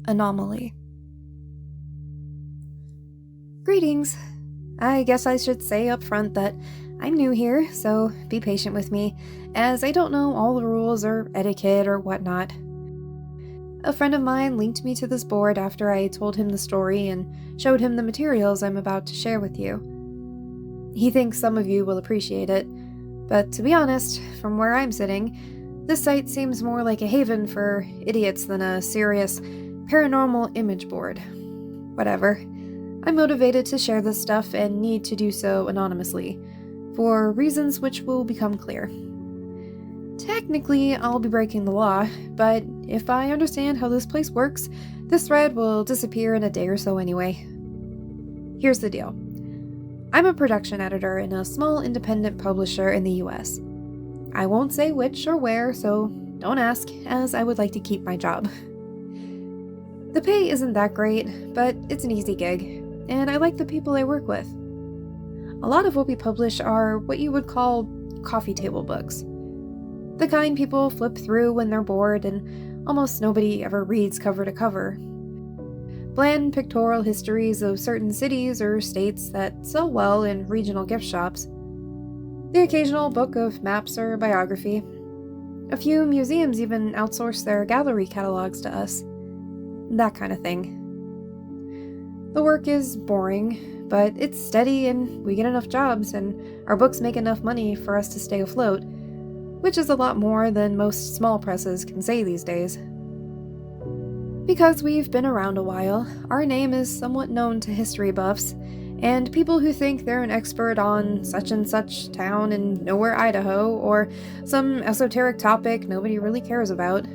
Anomaly. Greetings. I guess I should say up front that I'm new here, so be patient with me, as I don't know all the rules or etiquette or whatnot. A friend of mine linked me to this board after I told him the story and showed him the materials I'm about to share with you. He thinks some of you will appreciate it, but to be honest, from where I'm sitting, this site seems more like a haven for idiots than a serious paranormal image board. Whatever. I'm motivated to share this stuff and need to do so anonymously, for reasons which will become clear. Technically, I'll be breaking the law, but if I understand how this place works, this thread will disappear in a day or so anyway. Here's the deal. I'm a production editor in a small independent publisher in the US. I won't say which or where, so don't ask, as I would like to keep my job. The pay isn't that great, but it's an easy gig, and I like the people I work with. A lot of what we publish are what you would call coffee table books. The kind people flip through when they're bored and almost nobody ever reads cover to cover. Bland pictorial histories of certain cities or states that sell well in regional gift shops. The occasional book of maps or biography. A few museums even outsource their gallery catalogs to us. That kind of thing. The work is boring, but it's steady and we get enough jobs and our books make enough money for us to stay afloat, which is a lot more than most small presses can say these days. Because we've been around a while, our name is somewhat known to history buffs, and people who think they're an expert on such and such town in nowhere, Idaho, or some esoteric topic nobody really cares about.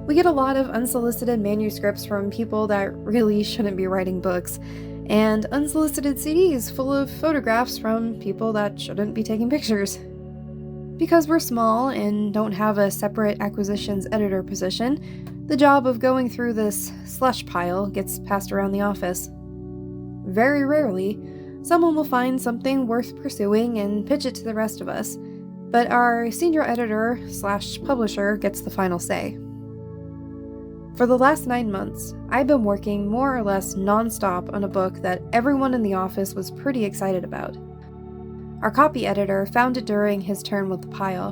We get a lot of unsolicited manuscripts from people that really shouldn't be writing books, and unsolicited CDs full of photographs from people that shouldn't be taking pictures. Because we're small and don't have a separate acquisitions editor position, the job of going through this slush pile gets passed around the office. Very rarely, someone will find something worth pursuing and pitch it to the rest of us, but our senior editor/publisher gets the final say. For the last 9 months, I've been working more or less non-stop on a book that everyone in the office was pretty excited about. Our copy editor found it during his turn with the pile.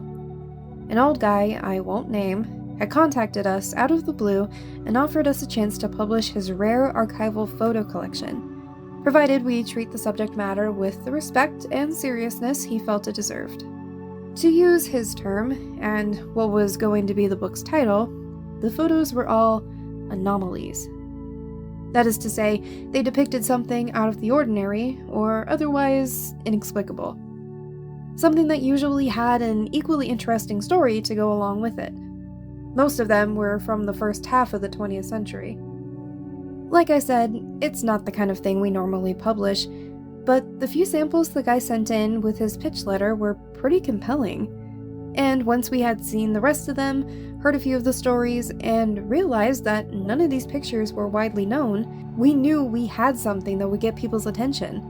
An old guy I won't name had contacted us out of the blue and offered us a chance to publish his rare archival photo collection, provided we treat the subject matter with the respect and seriousness he felt it deserved. To use his term, and what was going to be the book's title, the photos were all anomalies. That is to say, they depicted something out of the ordinary or otherwise inexplicable. Something that usually had an equally interesting story to go along with it. Most of them were from the first half of the 20th century. Like I said, it's not the kind of thing we normally publish, but the few samples the guy sent in with his pitch letter were pretty compelling. And once we had seen the rest of them, heard a few of the stories, and realized that none of these pictures were widely known, we knew we had something that would get people's attention.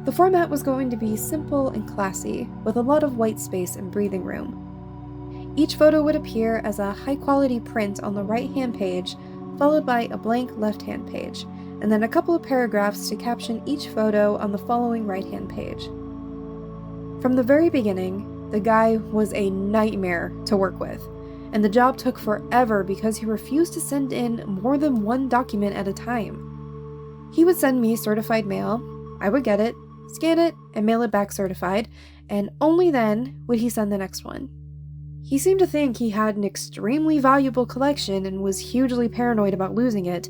The format was going to be simple and classy, with a lot of white space and breathing room. Each photo would appear as a high-quality print on the right-hand page, followed by a blank left-hand page, and then a couple of paragraphs to caption each photo on the following right-hand page. From the very beginning, the guy was a nightmare to work with, and the job took forever because he refused to send in more than one document at a time. He would send me certified mail, I would get it, scan it, and mail it back certified, and only then would he send the next one. He seemed to think he had an extremely valuable collection and was hugely paranoid about losing it,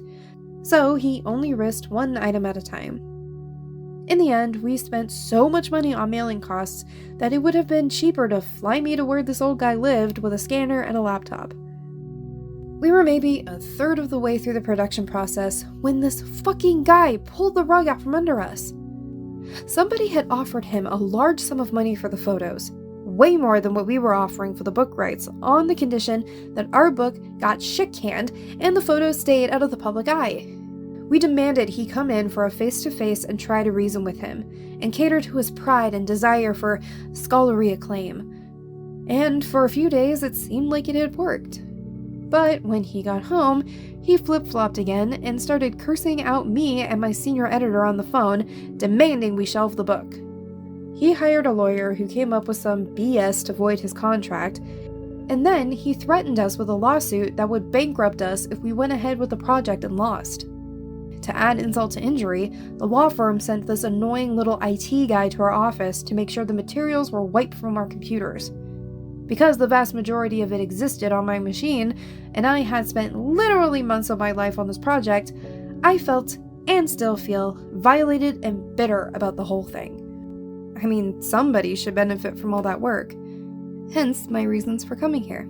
so he only risked one item at a time. In the end, we spent so much money on mailing costs that it would have been cheaper to fly me to where this old guy lived with a scanner and a laptop. We were maybe a third of the way through the production process when this fucking guy pulled the rug out from under us. Somebody had offered him a large sum of money for the photos, way more than what we were offering for the book rights, on the condition that our book got shit-canned and the photos stayed out of the public eye. We demanded he come in for a face-to-face and try to reason with him, and cater to his pride and desire for scholarly acclaim. And for a few days it seemed like it had worked. but when he got home, he flip-flopped again and started cursing out me and my senior editor on the phone, demanding we shelve the book. He hired a lawyer who came up with some BS to void his contract, and then he threatened us with a lawsuit that would bankrupt us if we went ahead with the project and lost. To add insult to injury, the law firm sent this annoying little IT guy to our office to make sure the materials were wiped from our computers. Because the vast majority of it existed on my machine, and I had spent literally months of my life on this project, I felt, and still feel, violated and bitter about the whole thing. I mean, somebody should benefit from all that work. Hence my reasons for coming here.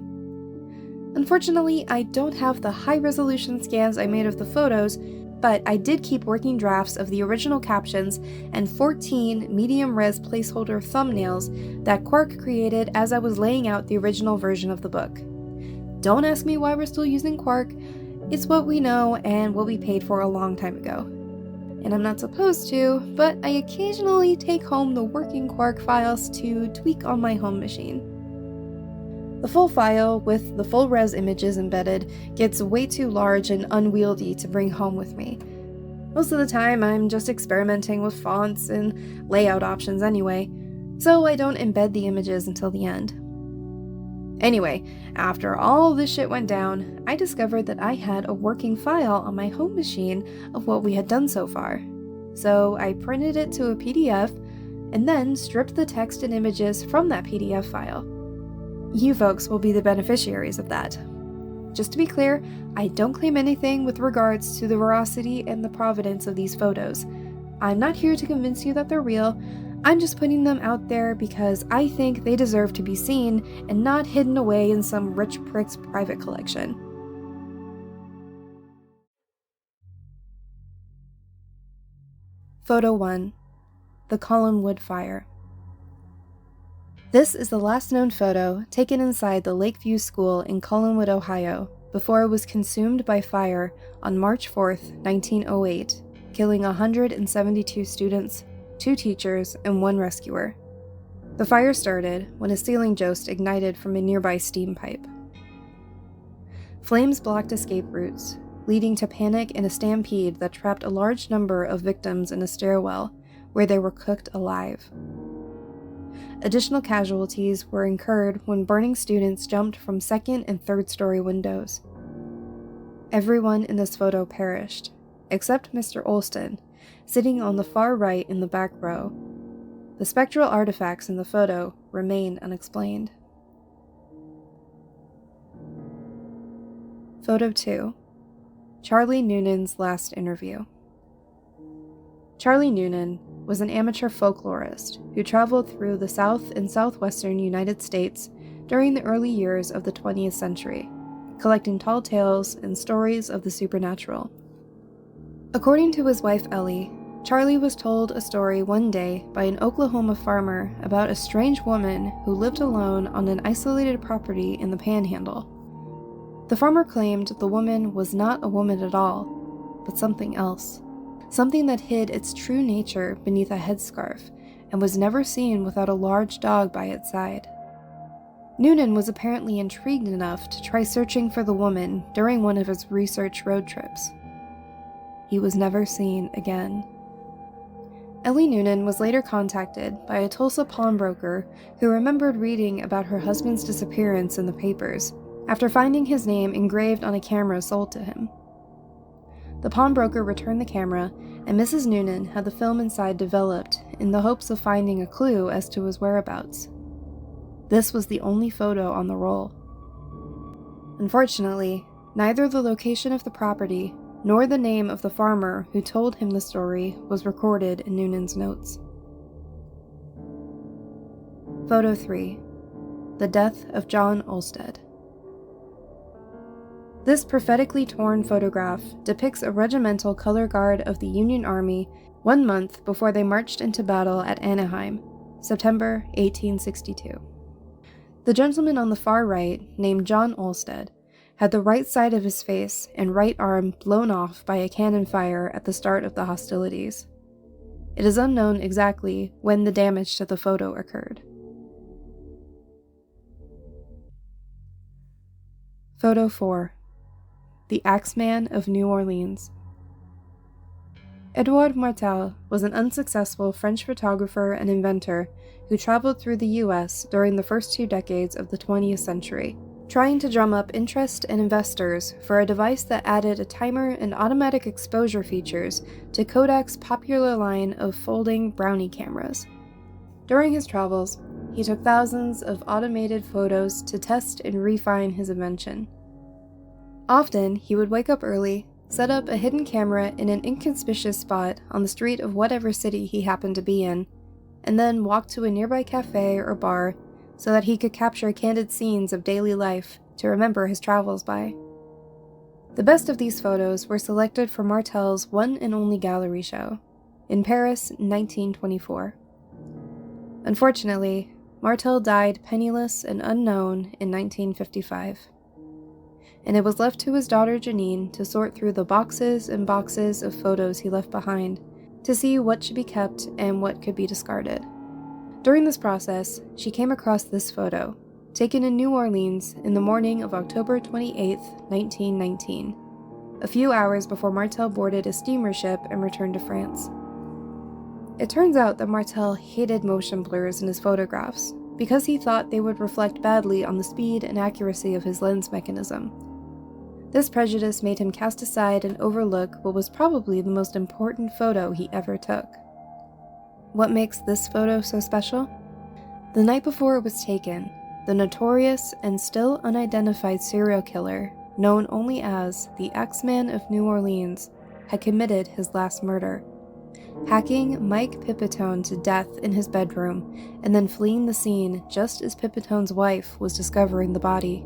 Unfortunately, I don't have the high-resolution scans I made of the photos, but I did keep working drafts of the original captions and 14 medium-res placeholder thumbnails that Quark created as I was laying out the original version of the book. Don't ask me why we're still using Quark. It's what we know and what we paid for a long time ago. And I'm not supposed to, but I occasionally take home the working Quark files to tweak on my home machine. The full file, with the full-res images embedded, gets way too large and unwieldy to bring home with me. Most of the time, I'm just experimenting with fonts and layout options anyway, so I don't embed the images until the end. Anyway, after all this shit went down, I discovered that I had a working file on my home machine of what we had done so far. So I printed it to a PDF, and then stripped the text and images from that PDF file. You folks will be the beneficiaries of that. Just to be clear, I don't claim anything with regards to the veracity and the provenance of these photos. I'm not here to convince you that they're real. I'm just putting them out there because I think they deserve to be seen and not hidden away in some rich prick's private collection. Photo 1. The Collinwood Fire. This is the last known photo taken inside the Lakeview School in Collinwood, Ohio, before it was consumed by fire on March 4, 1908, killing 172 students, 2 teachers, and 1 rescuer. The fire started when a ceiling joist ignited from a nearby steam pipe. Flames blocked escape routes, leading to panic and a stampede that trapped a large number of victims in a stairwell where they were cooked alive. Additional casualties were incurred when burning students jumped from 2nd and 3rd story windows. Everyone in this photo perished, except Mr. Olston, sitting on the far right in the back row. The spectral artifacts in the photo remain unexplained. Photo 2. Charlie Noonan's last interview. Charlie Noonan was an amateur folklorist who traveled through the South and Southwestern United States during the early years of the 20th century, collecting tall tales and stories of the supernatural. According to his wife Ellie, Charlie was told a story one day by an Oklahoma farmer about a strange woman who lived alone on an isolated property in the Panhandle. The farmer claimed the woman was not a woman at all, but something else. Something that hid its true nature beneath a headscarf and was never seen without a large dog by its side. Noonan was apparently intrigued enough to try searching for the woman during one of his research road trips. He was never seen again. Ellie Noonan was later contacted by a Tulsa pawnbroker who remembered reading about her husband's disappearance in the papers after finding his name engraved on a camera sold to him. The pawnbroker returned the camera, and Mrs. Noonan had the film inside developed in the hopes of finding a clue as to his whereabouts. This was the only photo on the roll. Unfortunately, neither the location of the property nor the name of the farmer who told him the story was recorded in Noonan's notes. Photo 3. The Death of John Olsted. This prophetically torn photograph depicts a regimental color guard of the Union Army 1 month before they marched into battle at Anaheim, September 1862. The gentleman on the far right, named John Olsted, had the right side of his face and right arm blown off by a cannon fire at the start of the hostilities. It is unknown exactly when the damage to the photo occurred. Photo 4. The Axeman of New Orleans. Edouard Martel was an unsuccessful French photographer and inventor who traveled through the U.S. during the first 2 decades of the 20th century, trying to drum up interest and investors for a device that added a timer and automatic exposure features to Kodak's popular line of folding brownie cameras. During his travels, he took thousands of automated photos to test and refine his invention. Often, he would wake up early, set up a hidden camera in an inconspicuous spot on the street of whatever city he happened to be in, and then walk to a nearby cafe or bar so that he could capture candid scenes of daily life to remember his travels by. The best of these photos were selected for Martel's one and only gallery show, in Paris in 1924. Unfortunately, Martel died penniless and unknown in 1955. And it was left to his daughter Janine to sort through the boxes and boxes of photos he left behind to see what should be kept and what could be discarded. During this process, she came across this photo, taken in New Orleans in the morning of October 28, 1919, a few hours before Martel boarded a steamer ship and returned to France. It turns out that Martel hated motion blurs in his photographs because he thought they would reflect badly on the speed and accuracy of his lens mechanism. This prejudice made him cast aside and overlook what was probably the most important photo he ever took. What makes this photo so special? The night before it was taken, the notorious and still unidentified serial killer, known only as the Axeman of New Orleans, had committed his last murder, hacking Mike Pipitone to death in his bedroom and then fleeing the scene just as Pipitone's wife was discovering the body.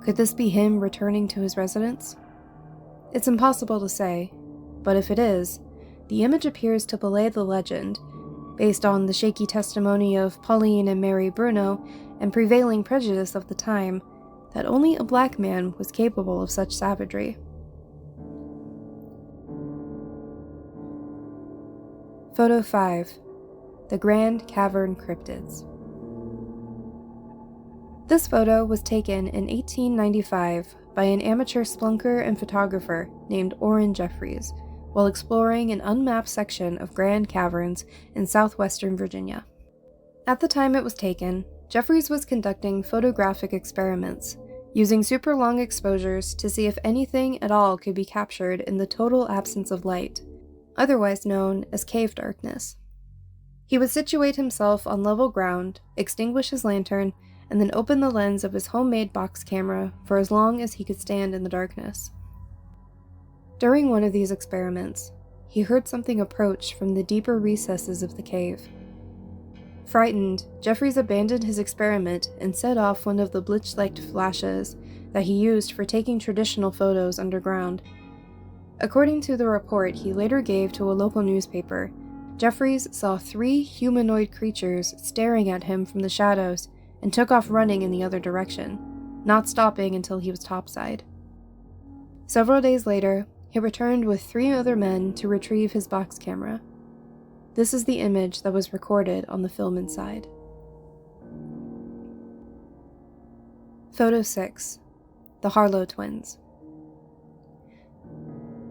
Could this be him returning to his residence? It's impossible to say, but if it is, the image appears to belay the legend, based on the shaky testimony of Pauline and Mary Bruno and prevailing prejudice of the time, that only a black man was capable of such savagery. Photo 5. The Grand Cavern Cryptids. This photo was taken in 1895 by an amateur splunker and photographer named Orrin Jeffries while exploring an unmapped section of Grand Caverns in southwestern Virginia. At the time it was taken, Jeffries was conducting photographic experiments, using super long exposures to see if anything at all could be captured in the total absence of light, otherwise known as cave darkness. He would situate himself on level ground, extinguish his lantern, and then open the lens of his homemade box camera for as long as he could stand in the darkness. During one of these experiments, he heard something approach from the deeper recesses of the cave. Frightened, Jeffries abandoned his experiment and set off one of the Blitzlicht flashes that he used for taking traditional photos underground. According to the report he later gave to a local newspaper, Jeffries saw 3 humanoid creatures staring at him from the shadows and took off running in the other direction, not stopping until he was topside. Several days later, he returned with 3 other men to retrieve his box camera. This is the image that was recorded on the film inside. Photo 6. The Harlow Twins.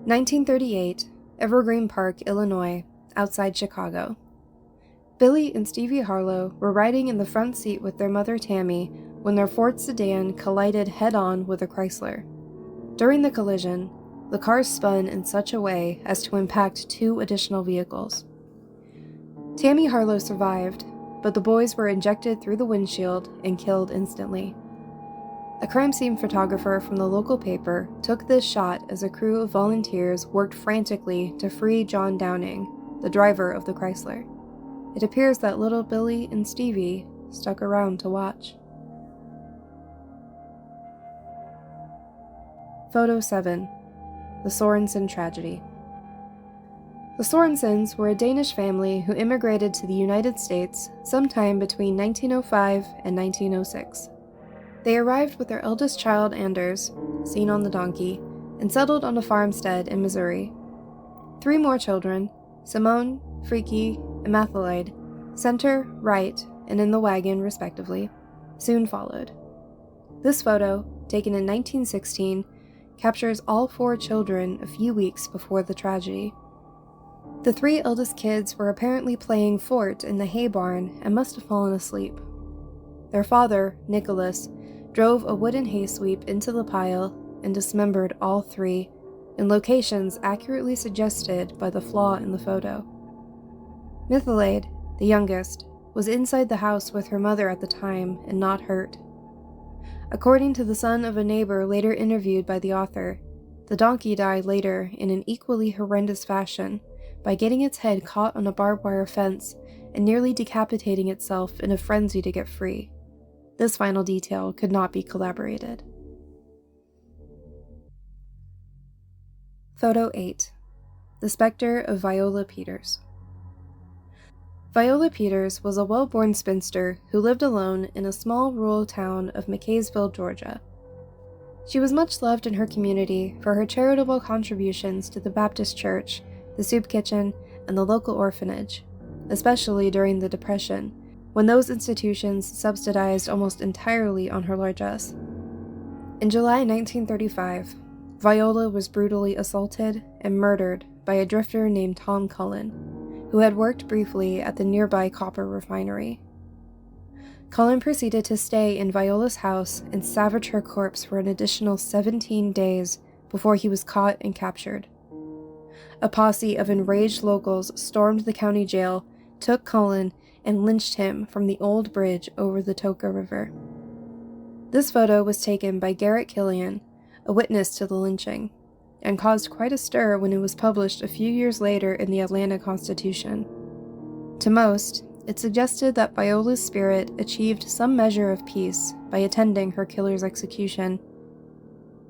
1938, Evergreen Park, Illinois, outside Chicago. Billy and Stevie Harlow were riding in the front seat with their mother Tammy when their Ford sedan collided head-on with a Chrysler. During the collision, the car spun in such a way as to impact 2 additional vehicles. Tammy Harlow survived, but the boys were injected through the windshield and killed instantly. A crime scene photographer from the local paper took this shot as a crew of volunteers worked frantically to free John Downing, the driver of the Chrysler. It appears that little Billy and Stevie stuck around to watch. Photo 7. The Sorensen Tragedy. The Sorensens were a Danish family who immigrated to the United States sometime between 1905 and 1906. They arrived with their eldest child Anders, seen on the donkey, and settled on a farmstead in Missouri. 3 more children, Simone, Freaky, and MacLeod, center, right, and in the wagon, respectively, soon followed. This photo, taken in 1916, captures all 4 children a few weeks before the tragedy. The 3 eldest kids were apparently playing fort in the hay barn and must have fallen asleep. Their father, Nicholas, drove a wooden hay sweep into the pile and dismembered all 3 in locations accurately suggested by the flaw in the photo. MacLeod, the youngest, was inside the house with her mother at the time and not hurt. According to the son of a neighbor later interviewed by the author, the donkey died later in an equally horrendous fashion by getting its head caught on a barbed wire fence and nearly decapitating itself in a frenzy to get free. This final detail could not be corroborated. Photo 8. The Spectre of Viola Peters. Viola Peters was a well-born spinster who lived alone in a small rural town of McKaysville, Georgia. She was much loved in her community for her charitable contributions to the Baptist church, the soup kitchen, and the local orphanage, especially during the Depression, when those institutions subsidized almost entirely on her largesse. In July 1935, Viola was brutally assaulted and murdered by a drifter named Tom Cullen, who had worked briefly at the nearby copper refinery. Cullen proceeded to stay in Viola's house and savage her corpse for an additional 17 days before he was caught and captured. A posse of enraged locals stormed the county jail, took Cullen, and lynched him from the old bridge over the Toka River. This photo was taken by Garrett Killian, a witness to the lynching, and caused quite a stir when it was published a few years later in the Atlanta Constitution. To most, it suggested that Viola's spirit achieved some measure of peace by attending her killer's execution,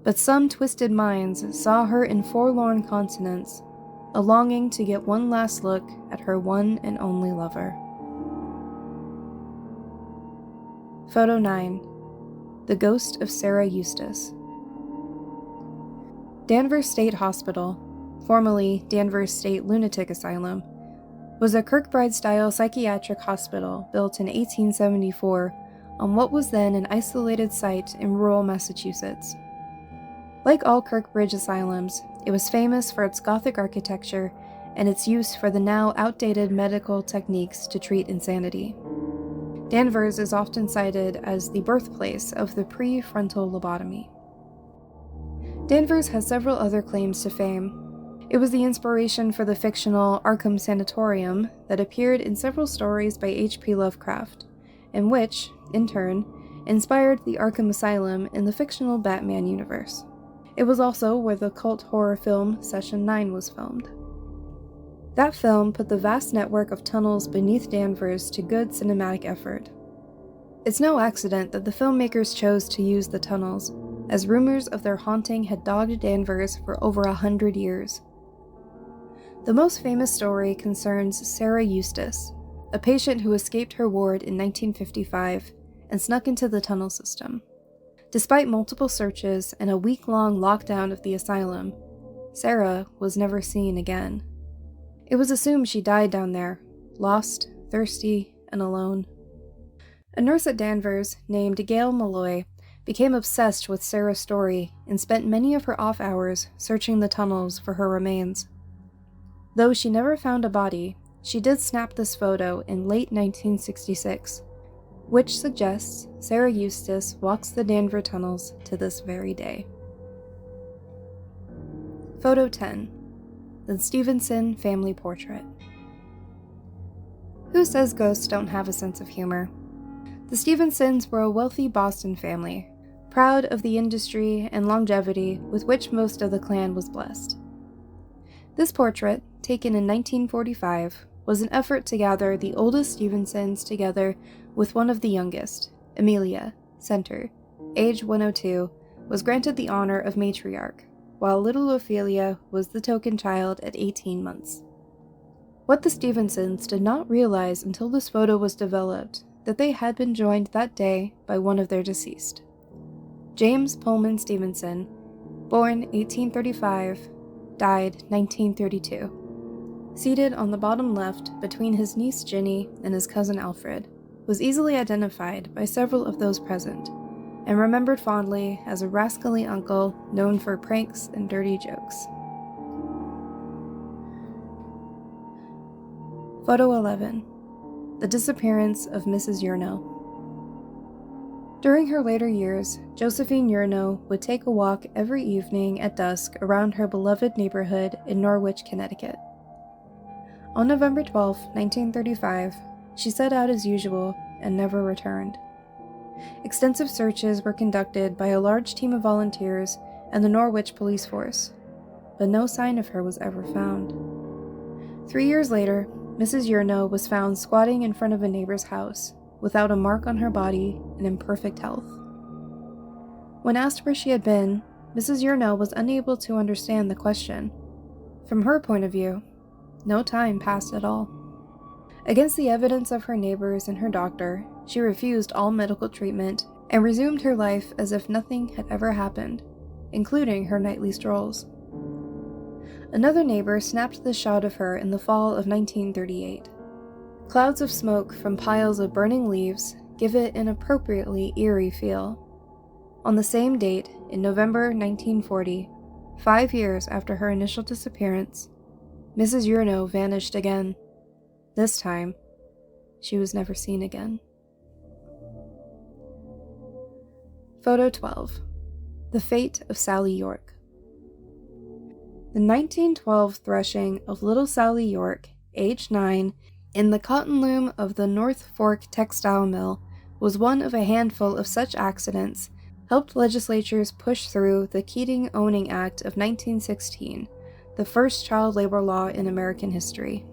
but some twisted minds saw her in forlorn continence, a longing to get one last look at her one and only lover. Photo 9. The Ghost of Sarah Eustace. Danvers State Hospital, formerly Danvers State Lunatic Asylum, was a Kirkbride-style psychiatric hospital built in 1874 on what was then an isolated site in rural Massachusetts. Like all Kirkbridge asylums, it was famous for its Gothic architecture and its use for the now outdated medical techniques to treat insanity. Danvers is often cited as the birthplace of the prefrontal lobotomy. Danvers has several other claims to fame. It was the inspiration for the fictional Arkham Sanatorium that appeared in several stories by H.P. Lovecraft, and which, in turn, inspired the Arkham Asylum in the fictional Batman universe. It was also where the cult horror film Session 9 was filmed. That film put the vast network of tunnels beneath Danvers to good cinematic effort. It's no accident that the filmmakers chose to use the tunnels, as rumors of their haunting had dogged Danvers for over 100 years. The most famous story concerns Sarah Eustace, a patient who escaped her ward in 1955 and snuck into the tunnel system. Despite multiple searches and a week-long lockdown of the asylum, Sarah was never seen again. It was assumed she died down there, lost, thirsty, and alone. A nurse at Danvers named Gail Malloy became obsessed with Sarah's story and spent many of her off hours searching the tunnels for her remains. Though she never found a body, she did snap this photo in late 1966, which suggests Sarah Eustace walks the Danvers tunnels to this very day. Photo 10. The Stevenson Family Portrait. Who says ghosts don't have a sense of humor? The Stevensons were a wealthy Boston family, proud of the industry and longevity with which most of the clan was blessed. This portrait, taken in 1945, was an effort to gather the oldest Stevensons together with one of the youngest, Amelia, Center, age 102, was granted the honor of matriarch, while little Ophelia was the token child at 18 months. What the Stevensons did not realize until this photo was developed, that they had been joined that day by one of their deceased. James Pullman Stevenson, born 1835, died 1932. Seated on the bottom left between his niece Ginny and his cousin Alfred, was easily identified by several of those present, and remembered fondly as a rascally uncle known for pranks and dirty jokes. Photo 11. The disappearance of Mrs. Yurno. During her later years, Josephine Yurno would take a walk every evening at dusk around her beloved neighborhood in Norwich, Connecticut. On November 12, 1935, she set out as usual and never returned. Extensive searches were conducted by a large team of volunteers and the Norwich police force, but no sign of her was ever found. 3 years later, Mrs. Yurno was found squatting in front of a neighbor's house, without a mark on her body and in perfect health. When asked where she had been, Mrs. Yurno was unable to understand the question. From her point of view, no time passed at all. Against the evidence of her neighbors and her doctor, she refused all medical treatment and resumed her life as if nothing had ever happened, including her nightly strolls. Another neighbor snapped the shot of her in the fall of 1938. Clouds of smoke from piles of burning leaves give it an appropriately eerie feel. On the same date, in November 1940, 5 years after her initial disappearance, Mrs. Yurno vanished again. This time, she was never seen again. Photo 12. The Fate of Sally York. The 1912 threshing of little Sally York, age 9, in the cotton loom of the North Fork Textile Mill was one of a handful of such accidents helped legislatures push through the Keating Owning Act of 1916, the first child labor law in American history.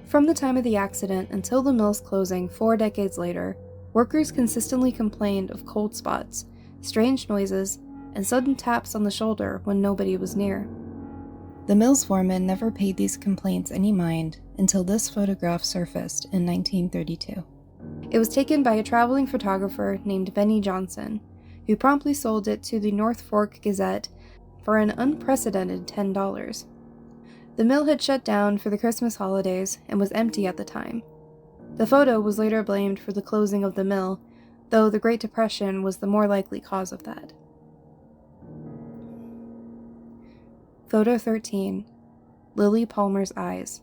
From the time of the accident until the mill's closing 4 decades later, workers consistently complained of cold spots, strange noises, and sudden taps on the shoulder when nobody was near. The mill's foreman never paid these complaints any mind until this photograph surfaced in 1932. It was taken by a traveling photographer named Benny Johnson, who promptly sold it to the North Fork Gazette for an unprecedented $10. The mill had shut down for the Christmas holidays and was empty at the time. The photo was later blamed for the closing of the mill, though the Great Depression was the more likely cause of that. Photo 13. Lily Palmer's Eyes.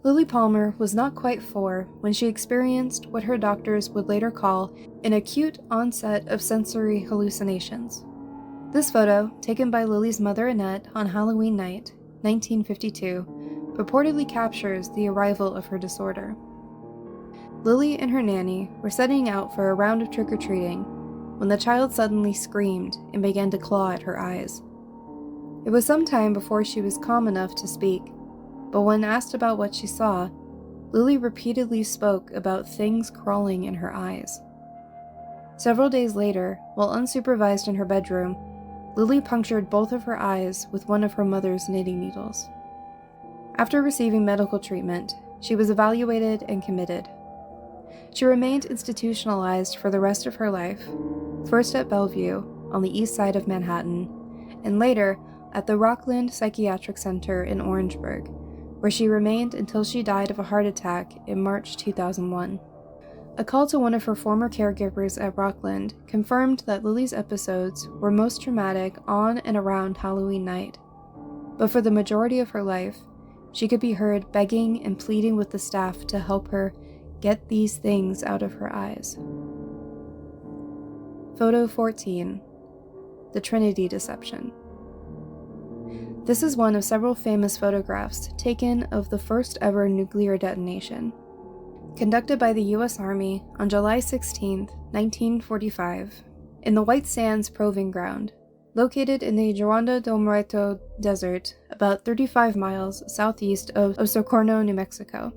Lily Palmer was not quite 4 when she experienced what her doctors would later call an acute onset of sensory hallucinations. This photo, taken by Lily's mother Annette on Halloween night, 1952, purportedly captures the arrival of her disorder. Lily and her nanny were setting out for a round of trick-or-treating when the child suddenly screamed and began to claw at her eyes. It was some time before she was calm enough to speak, but when asked about what she saw, Lily repeatedly spoke about things crawling in her eyes. Several days later, while unsupervised in her bedroom, Lily punctured both of her eyes with one of her mother's knitting needles. After receiving medical treatment, she was evaluated and committed. She remained institutionalized for the rest of her life, first at Bellevue, on the east side of Manhattan, and later at the Rockland Psychiatric Center in Orangeburg, where she remained until she died of a heart attack in March 2001. A call to one of her former caregivers at Rockland confirmed that Lily's episodes were most traumatic on and around Halloween night, but for the majority of her life, she could be heard begging and pleading with the staff to help her get these things out of her eyes. Photo 14. The Trinity Deception. This is one of several famous photographs taken of the first ever nuclear detonation. Conducted by the U.S. Army on July 16, 1945, in the White Sands Proving Ground, located in the Juanda do Muerto Desert, about 35 miles southeast of Socorro, New Mexico.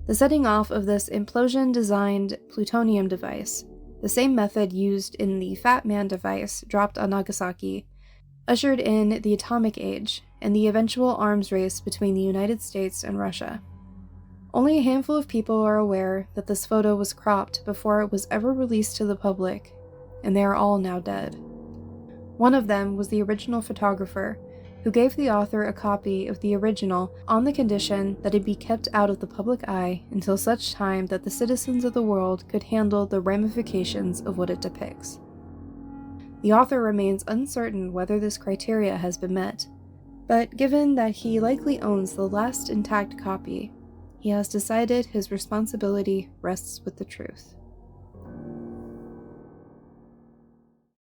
The setting off of this implosion-designed plutonium device, the same method used in the Fat Man device dropped on Nagasaki, ushered in the atomic age and the eventual arms race between the United States and Russia. Only a handful of people are aware that this photo was cropped before it was ever released to the public, and they are all now dead. One of them was the original photographer, who gave the author a copy of the original on the condition that it be kept out of the public eye until such time that the citizens of the world could handle the ramifications of what it depicts. The author remains uncertain whether this criteria has been met, but given that he likely owns the last intact copy, he has decided his responsibility rests with the truth.